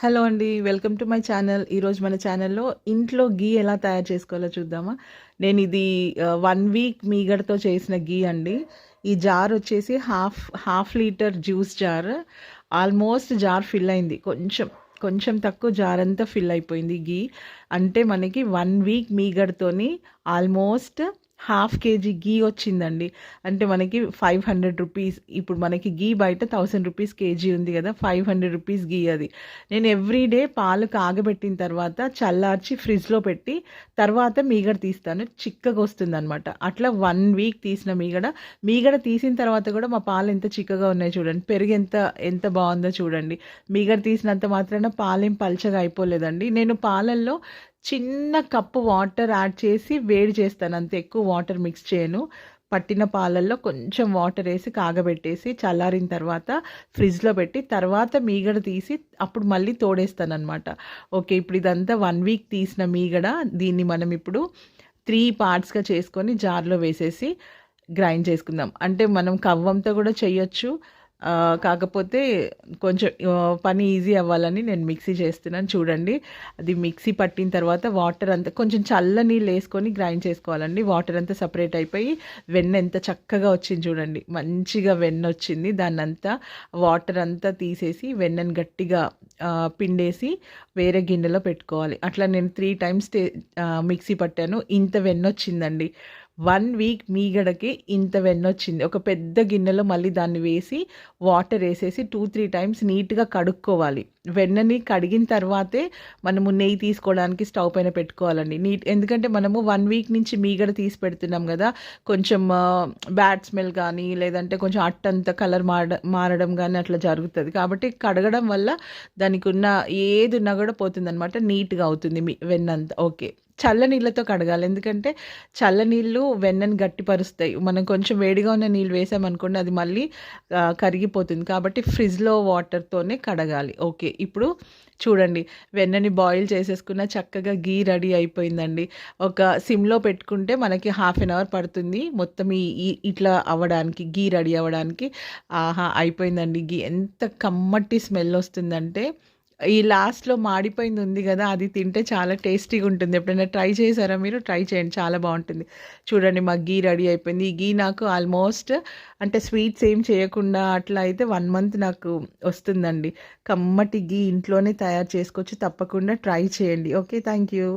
Hello అండి. Welcome to my channel. ఈరోజు మన ఛానల్‌లో ఇంట్లో ఘీ ఎలా తయారు చేసుకోవాలో చూద్దామా? నేనిది 1 వీక్ మీగడతో చేసిన ఘీ అండి. ఈ జార్ వచ్చేసి half litre juice jar. Almost jar fill అయింది. కొంచెం తక్కువ జార్ అంతా ఫిల్ అయిపోయింది ఘీ. అంటే మనకి 1 వీక్ మీగడతోని ఆల్మోస్ట్ హాఫ్ కేజీ ఘీ వచ్చిందండి. అంటే మనకి 500 రూపీస్. ఇప్పుడు మనకి ఘీ బయట 1000 రూపీస్ కేజీ ఉంది కదా, 500 రూపీస్ ఘీ అది. నేను ఎవ్రీడే పాలు కాగబెట్టిన తర్వాత చల్లార్చి ఫ్రిడ్జ్లో పెట్టి తర్వాత మీగడ తీస్తాను, చిక్కగా వస్తుంది అనమాట. అట్లా 1 వీక్ తీసిన మీగడ తీసిన తర్వాత కూడా మా పాలు ఎంత చిక్కగా ఉన్నాయి చూడండి. పెరుగు ఎంత బాగుందో చూడండి. మీగడ తీసినంత మాత్రాన పాలేం పల్చగా అయిపోలేదండి. నేను పాలల్లో చిన్న కప్పు వాటర్ యాడ్ చేసి వేడి చేస్తాను, అంత ఎక్కువ వాటర్ మిక్స్ చేయను. పట్టిన పాలల్లో కొంచెం వాటర్ వేసి కాగబెట్టేసి చల్లారిన తర్వాత ఫ్రిడ్జ్లో పెట్టి తర్వాత మీగడ తీసి అప్పుడు మళ్ళీ తోడేస్తాను అనమాట. ఓకే, ఇప్పుడు ఇదంతా 1 వీక్ తీసిన మీగడ. దీన్ని మనం ఇప్పుడు 3 పార్ట్స్గా చేసుకొని జార్లో వేసేసి గ్రైండ్ చేసుకుందాం. అంటే మనం కవ్వంతో కూడా చేయొచ్చు, కాకపోతే కొంచెం పని ఈజీ అవ్వాలని నేను మిక్సీ చేస్తున్నాను. చూడండి, అది మిక్సీ పట్టిన తర్వాత వాటర్ అంతా కొంచెం చల్ల నీళ్ళు వేసుకొని గ్రైండ్ చేసుకోవాలండి. వాటర్ అంతా సపరేట్ అయిపోయి వెన్న ఎంత చక్కగా వచ్చింది చూడండి. మంచిగా వెన్న వచ్చింది. దాన్నంతా వాటర్ అంతా తీసేసి వెన్నను గట్టిగా పిండేసి వేరే గిన్నెలో పెట్టుకోవాలి. అట్లా నేను 3 టైమ్స్ మిక్సీ పట్టాను. ఇంత వెన్న వచ్చిందండి. 1 వీక్ మీగడకి ఇంత వెన్నొచ్చింది. ఒక పెద్ద గిన్నెలో మళ్ళీ దాన్ని వేసి వాటర్ వేసేసి 2-3 టైమ్స్ నీట్గా కడుక్కోవాలి. వెన్నని కడిగిన తర్వాతే మనము నెయ్యి తీసుకోవడానికి స్టవ్ పైన పెట్టుకోవాలండి. ఎందుకంటే మనము 1 వీక్ నుంచి మీగడ తీసి పెడుతున్నాం కదా, కొంచెం బ్యాడ్ స్మెల్ కానీ లేదంటే కొంచెం అట్టంతా కలర్ మారడం కానీ అట్లా జరుగుతుంది. కాబట్టి కడగడం వల్ల దానికి ఉన్న ఏది ఉన్నా కూడా పోతుందన్నమాట, నీట్గా అవుతుంది వెన్నంతా. ఓకే, చల్ల నీళ్ళతో కడగాలి. ఎందుకంటే చల్ల నీళ్ళు వెన్నని గట్టిపరుస్తాయి. మనం కొంచెం వేడిగా ఉన్న నీళ్ళు వేసామనుకోండి, అది మళ్ళీ కరిగిపోతుంది. కాబట్టి ఫ్రిడ్జ్లో వాటర్తోనే కడగాలి. ఓకే, ఇప్పుడు చూడండి, వెన్నని బాయిల్ చేసేసుకున్న చక్కగా ఘీ రెడీ అయిపోయిందండి. ఒక సిమ్లో పెట్టుకుంటే మనకి 1/2 అవర్ పడుతుంది మొత్తం ఇట్లా అవ్వడానికి, ఘీ రెడీ అవ్వడానికి. ఆహా, అయిపోయిందండి ఘీ. ఎంత కమ్మటి స్మెల్ వస్తుందంటే, ఈ లాస్ట్లో మాడిపోయింది ఉంది కదా, అది తింటే చాలా టేస్టీగా ఉంటుంది. ఎప్పుడైనా ట్రై చేశారా మీరు? ట్రై చేయండి, చాలా బాగుంటుంది. చూడండి, మా ఘీ రెడీ అయిపోయింది. ఈ ఘీ నాకు ఆల్మోస్ట్ అంటే స్వీట్స్ ఏం చేయకుండా అట్లా అయితే 1 మంత్ నాకు వస్తుందండి. కమ్మటి ఘీ ఇంట్లోనే తయారు చేసుకోవచ్చు. తప్పకుండా ట్రై చేయండి. Okay, thank you.